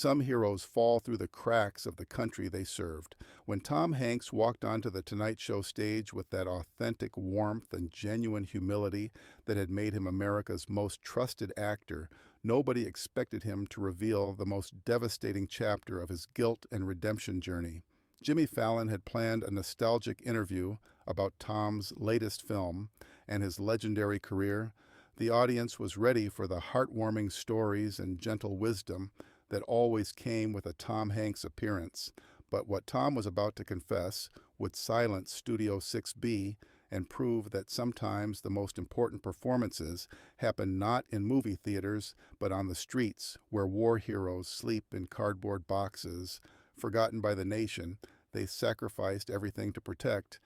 Some heroes fall through the cracks of the country they served. When Tom Hanks walked onto the Tonight Show stage with that authentic warmth and genuine humility that had made him America's most trusted actor, nobody expected him to reveal the most devastating chapter of his guilt and redemption journey. Jimmy Fallon had planned a nostalgic interview about Tom's latest film and his legendary career. The audience was ready for the heartwarming stories and gentle wisdom that always came with a Tom Hanks appearance. But what Tom was about to confess would silence Studio 6B and prove that sometimes the most important performances happen not in movie theaters, but on the streets where war heroes sleep in cardboard boxes, forgotten by the nation they sacrificed everything to protect.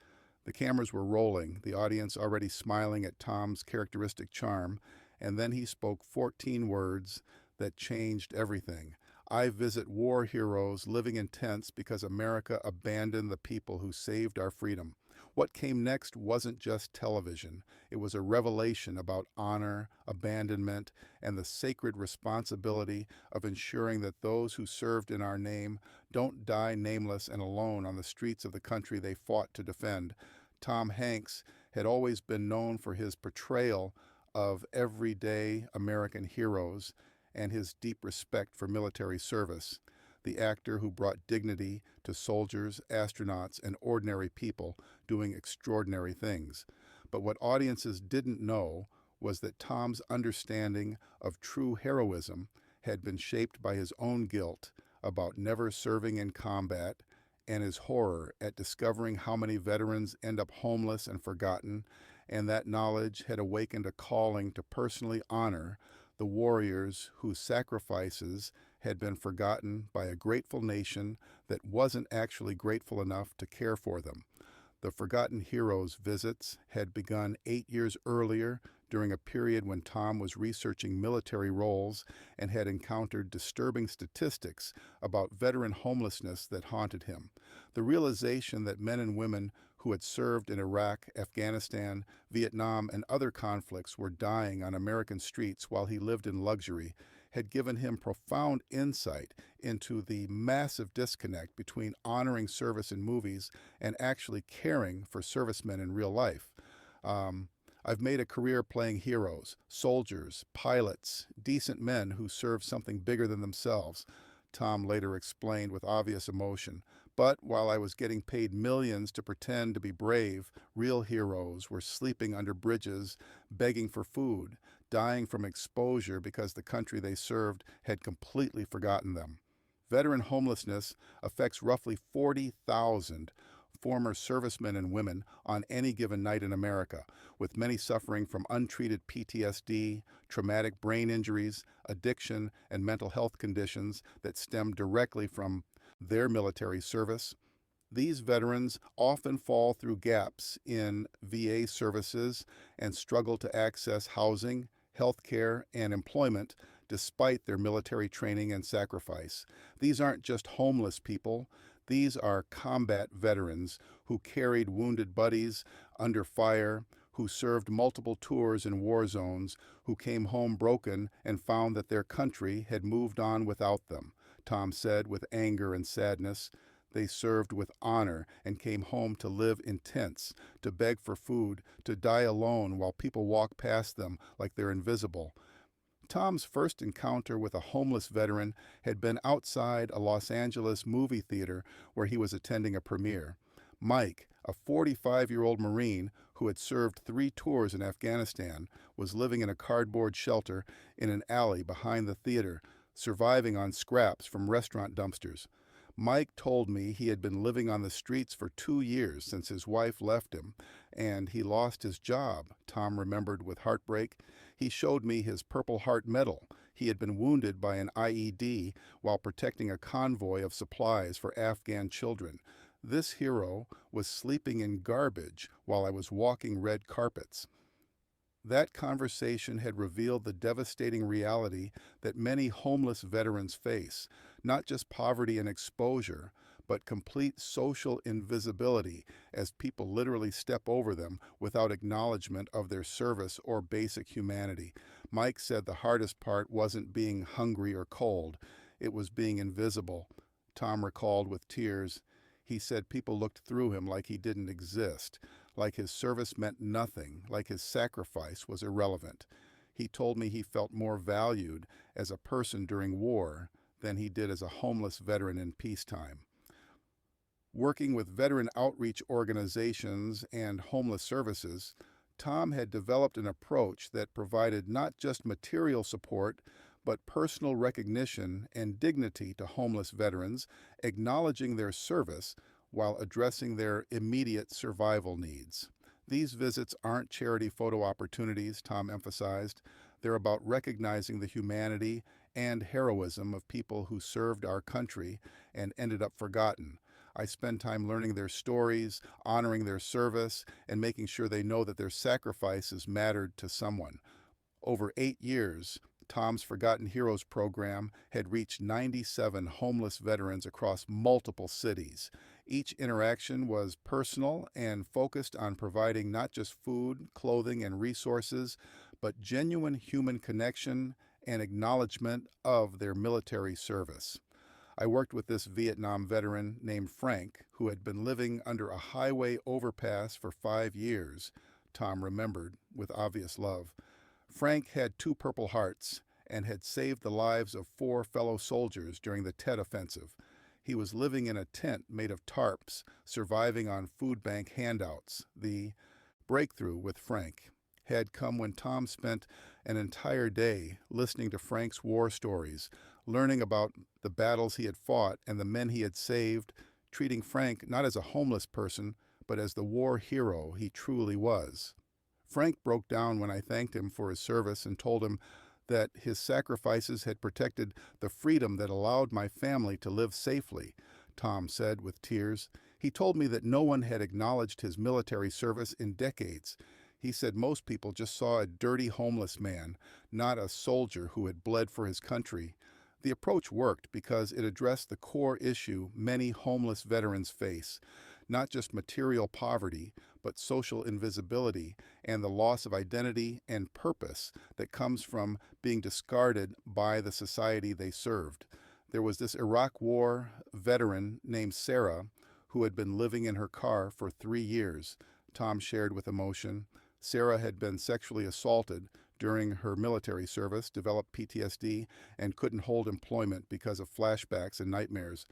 The cameras were rolling, the audience already smiling at Tom's characteristic charm, and then he spoke 14 words that changed everything. I visit war heroes living in tents because America abandoned the people who saved our freedom. What came next wasn't just television. It was a revelation about honor, abandonment, and the sacred responsibility of ensuring that those who served in our name don't die nameless and alone on the streets of the country they fought to defend. Tom Hanks had always been known for his portrayal of everyday American heroes and his deep respect for military service. The actor who brought dignity to soldiers, astronauts, and ordinary people doing extraordinary things. But what audiences didn't know was that Tom's understanding of true heroism had been shaped by his own guilt about never serving in combat and his horror at discovering how many veterans end up homeless and forgotten, and that knowledge had awakened a calling to personally honor the warriors whose sacrifices had been forgotten by a grateful nation that wasn't actually grateful enough to care for them. The Forgotten Heroes visits had begun 8 years earlier during a period when Tom was researching military roles and had encountered disturbing statistics about veteran homelessness that haunted him. The realization that men and women who had served in Iraq, Afghanistan, Vietnam, and other conflicts were dying on American streets while he lived in luxury had given him profound insight into the massive disconnect between honoring service in movies and actually caring for servicemen in real life. I've made a career playing heroes, soldiers, pilots, decent men who serve something bigger than themselves, Tom later explained with obvious emotion. But while I was getting paid millions to pretend to be brave, real heroes were sleeping under bridges, begging for food, dying from exposure because the country they served had completely forgotten them. Veteran homelessness affects roughly 40,000 former servicemen and women on any given night in America, with many suffering from untreated PTSD, traumatic brain injuries, addiction, and mental health conditions that stem directly from their military service. These veterans often fall through gaps in VA services and struggle to access housing, health care, and employment despite their military training and sacrifice. These aren't just homeless people. These are combat veterans who carried wounded buddies under fire, who served multiple tours in war zones, who came home broken and found that their country had moved on without them, Tom said with anger and sadness. They served with honor and came home to live in tents, to beg for food, to die alone while people walk past them like they're invisible. Tom's first encounter with a homeless veteran had been outside a Los Angeles movie theater where he was attending a premiere. Mike, a 45-year-old Marine who had served 3 tours in Afghanistan, was living in a cardboard shelter in an alley behind the theater, surviving on scraps from restaurant dumpsters. Mike told me he had been living on the streets for 2 years since his wife left him, and he lost his job, Tom remembered with heartbreak. He showed me his Purple Heart medal. He had been wounded by an IED while protecting a convoy of supplies for Afghan children. This hero was sleeping in garbage while I was walking red carpets. That conversation had revealed the devastating reality that many homeless veterans face, not just poverty and exposure, but complete social invisibility as people literally step over them without acknowledgement of their service or basic humanity. Mike said the hardest part wasn't being hungry or cold. It was being invisible. Tom recalled with tears. He said people looked through him like he didn't exist, like his service meant nothing, like his sacrifice was irrelevant. He told me he felt more valued as a person during war than he did as a homeless veteran in peacetime. Working with veteran outreach organizations and homeless services, Tom had developed an approach that provided not just material support, but personal recognition and dignity to homeless veterans, acknowledging their service while addressing their immediate survival needs. These visits aren't charity photo opportunities, Tom emphasized. They're about recognizing the humanity and heroism of people who served our country and ended up forgotten. I spend time learning their stories, honoring their service, and making sure they know that their sacrifices mattered to someone. Over 8 years, Tom's Forgotten Heroes program had reached 97 homeless veterans across multiple cities. Each interaction was personal and focused on providing not just food, clothing, and resources, but genuine human connection and acknowledgement of their military service. I worked with this Vietnam veteran named Frank, who had been living under a highway overpass for 5 years, Tom remembered with obvious love. Frank had two Purple Hearts and had saved the lives of 4 fellow soldiers during the Tet Offensive. He was living in a tent made of tarps, surviving on food bank handouts. The breakthrough with Frank had come when Tom spent an entire day listening to Frank's war stories, learning about the battles he had fought and the men he had saved, treating Frank not as a homeless person, but as the war hero he truly was. Frank broke down when I thanked him for his service and told him that his sacrifices had protected the freedom that allowed my family to live safely, Tom said with tears. He told me that no one had acknowledged his military service in decades. He said most people just saw a dirty homeless man, not a soldier who had bled for his country. The approach worked because it addressed the core issue many homeless veterans face, not just material poverty, but social invisibility and the loss of identity and purpose that comes from being discarded by the society they served. There was this Iraq War veteran named Sarah who had been living in her car for 3 years, Tom shared with emotion. Sarah had been sexually assaulted during her military service, developed PTSD, and couldn't hold employment because of flashbacks and nightmares.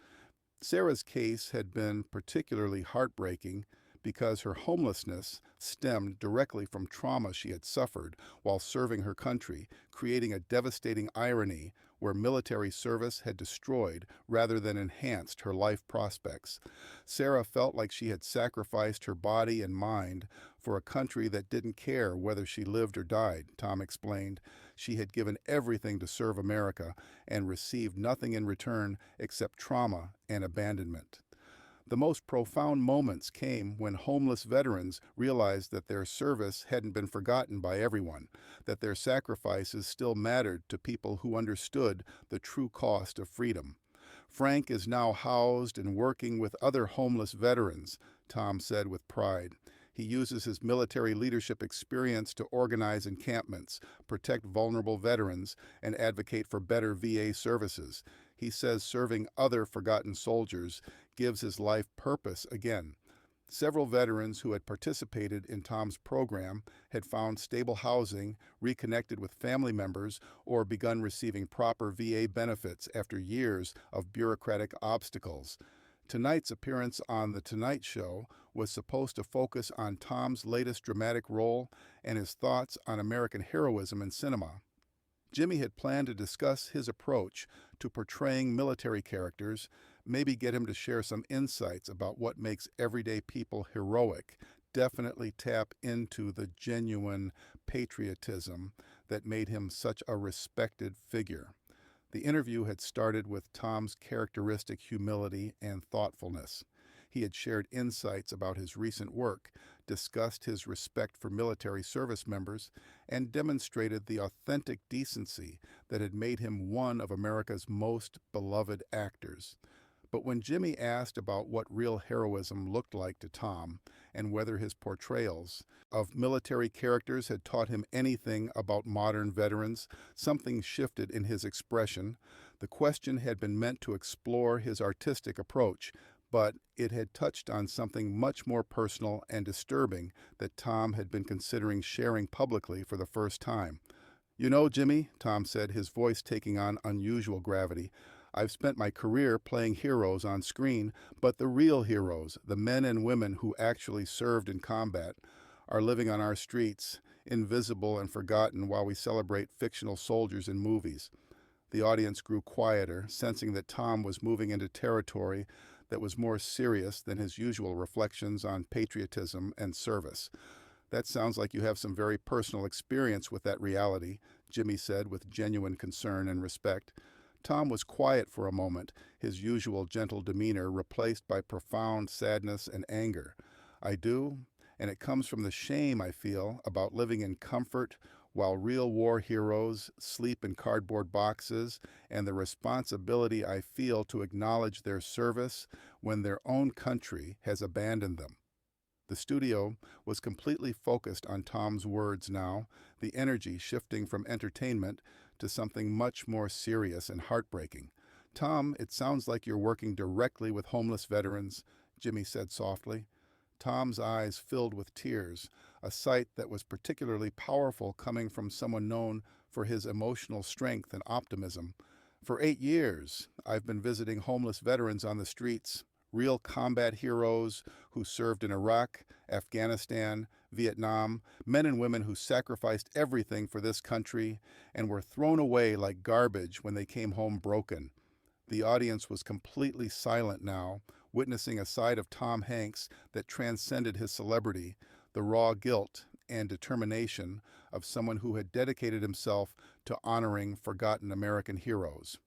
Sarah's case had been particularly heartbreaking because her homelessness stemmed directly from trauma she had suffered while serving her country, creating a devastating irony where military service had destroyed rather than enhanced her life prospects. Sarah felt like she had sacrificed her body and mind for a country that didn't care whether she lived or died, Tom explained. She had given everything to serve America and received nothing in return except trauma and abandonment. The most profound moments came when homeless veterans realized that their service hadn't been forgotten by everyone, that their sacrifices still mattered to people who understood the true cost of freedom. Frank is now housed and working with other homeless veterans, Tom said with pride. He uses his military leadership experience to organize encampments, protect vulnerable veterans, and advocate for better VA services. He says serving other forgotten soldiers gives his life purpose again. Several veterans who had participated in Tom's program had found stable housing, reconnected with family members, or begun receiving proper VA benefits after years of bureaucratic obstacles. Tonight's appearance on The Tonight Show was supposed to focus on Tom's latest dramatic role and his thoughts on American heroism in cinema. Jimmy had planned to discuss his approach to portraying military characters, maybe get him to share some insights about what makes everyday people heroic, definitely tap into the genuine patriotism that made him such a respected figure. The interview had started with Tom's characteristic humility and thoughtfulness. He had shared insights about his recent work, discussed his respect for military service members, and demonstrated the authentic decency that had made him one of America's most beloved actors. But when Jimmy asked about what real heroism looked like to Tom and whether his portrayals of military characters had taught him anything about modern veterans, something shifted in his expression. The question had been meant to explore his artistic approach, but it had touched on something much more personal and disturbing that Tom had been considering sharing publicly for the first time. You know, Jimmy, Tom said, his voice taking on unusual gravity, I've spent my career playing heroes on screen, but the real heroes, the men and women who actually served in combat, are living on our streets, invisible and forgotten while we celebrate fictional soldiers in movies. The audience grew quieter, sensing that Tom was moving into territory that was more serious than his usual reflections on patriotism and service. That sounds like you have some very personal experience with that reality, Jimmy said with genuine concern and respect. Tom was quiet for a moment, his usual gentle demeanor replaced by profound sadness and anger. I do, and it comes from the shame I feel about living in comfort while real war heroes sleep in cardboard boxes, and the responsibility I feel to acknowledge their service when their own country has abandoned them. The studio was completely focused on Tom's words now, the energy shifting from entertainment to something much more serious and heartbreaking. Tom, it sounds like you're working directly with homeless veterans, Jimmy said softly. Tom's eyes filled with tears, a sight that was particularly powerful coming from someone known for his emotional strength and optimism. For 8 years, I've been visiting homeless veterans on the streets, real combat heroes who served in Iraq, Afghanistan, Vietnam, men and women who sacrificed everything for this country and were thrown away like garbage when they came home broken. The audience was completely silent now, witnessing a side of Tom Hanks that transcended his celebrity, the raw guilt and determination of someone who had dedicated himself to honoring forgotten American heroes.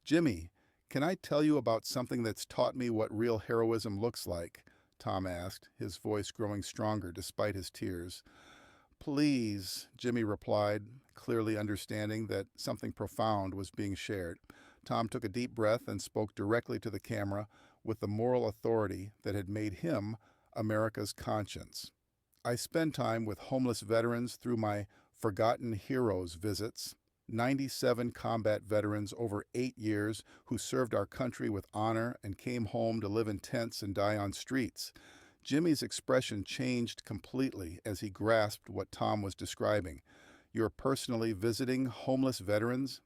Jimmy, can I tell you about something that's taught me what real heroism looks like? Tom asked, his voice growing stronger despite his tears. Please, Jimmy replied, clearly understanding that something profound was being shared. Tom took a deep breath and spoke directly to the camera with the moral authority that had made him America's conscience. I spend time with homeless veterans through my Forgotten Heroes visits, 97 combat veterans over 8 years who served our country with honor and came home to live in tents and die on streets. Jimmy's expression changed completely as he grasped what Tom was describing. You're personally visiting homeless veterans?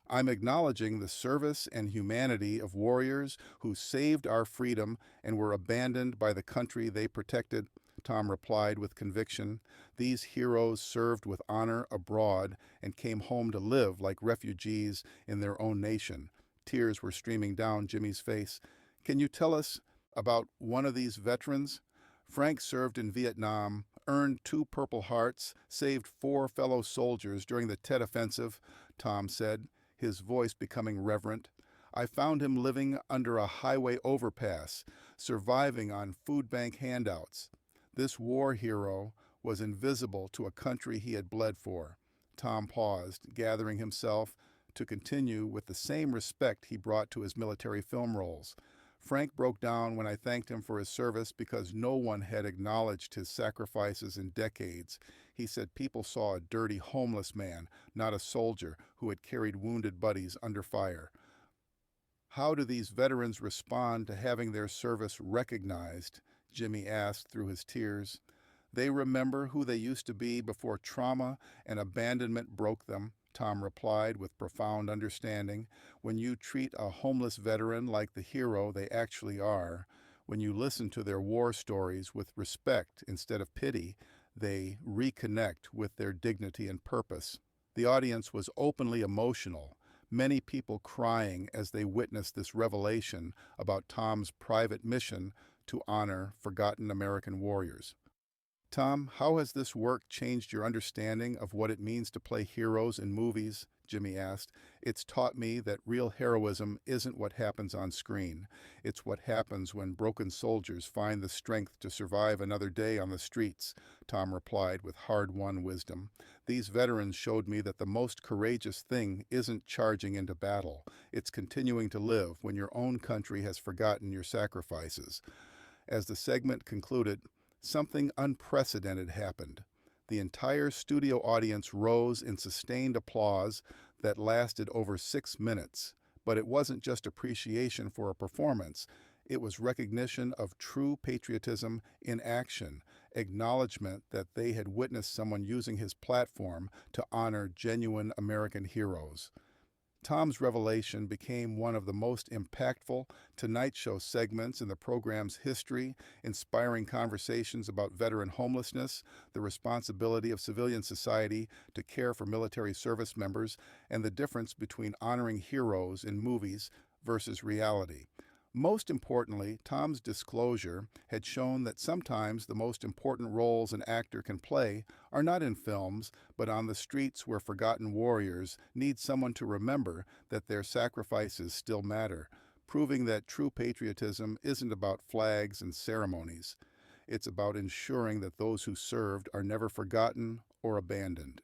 I'm acknowledging the service and humanity of warriors who saved our freedom and were abandoned by the country they protected, Tom replied with conviction. These heroes served with honor abroad and came home to live like refugees in their own nation. Tears were streaming down Jimmy's face. Can you tell us about one of these veterans? Frank served in Vietnam, earned 2 Purple Hearts, saved 4 fellow soldiers during the Tet Offensive, Tom said, his voice becoming reverent. I found him living under a highway overpass, surviving on food bank handouts. This war hero was invisible to a country he had bled for. Tom paused, gathering himself to continue with the same respect he brought to his military film roles. Frank broke down when I thanked him for his service because no one had acknowledged his sacrifices in decades. He said people saw a dirty homeless man, not a soldier who had carried wounded buddies under fire. How do these veterans respond to having their service recognized? Jimmy asked through his tears. They remember who they used to be before trauma and abandonment broke them, Tom replied with profound understanding. When you treat a homeless veteran like the hero they actually are, when you listen to their war stories with respect instead of pity, they reconnect with their dignity and purpose. The audience was openly emotional, many people crying as they witnessed this revelation about Tom's private mission to honor forgotten American warriors. Tom, how has this work changed your understanding of what it means to play heroes in movies? Jimmy asked. It's taught me that real heroism isn't what happens on screen. It's what happens when broken soldiers find the strength to survive another day on the streets, Tom replied with hard-won wisdom. These veterans showed me that the most courageous thing isn't charging into battle. It's continuing to live when your own country has forgotten your sacrifices. As the segment concluded, something unprecedented happened. The entire studio audience rose in sustained applause that lasted over 6 minutes. But it wasn't just appreciation for a performance. It was recognition of true patriotism in action, acknowledgement that they had witnessed someone using his platform to honor genuine American heroes. Tom's revelation became one of the most impactful Tonight Show segments in the program's history, inspiring conversations about veteran homelessness, the responsibility of civilian society to care for military service members, and the difference between honoring heroes in movies versus reality. Most importantly, Tom's disclosure had shown that sometimes the most important roles an actor can play are not in films, but on the streets where forgotten warriors need someone to remember that their sacrifices still matter, proving that true patriotism isn't about flags and ceremonies. It's about ensuring that those who served are never forgotten or abandoned.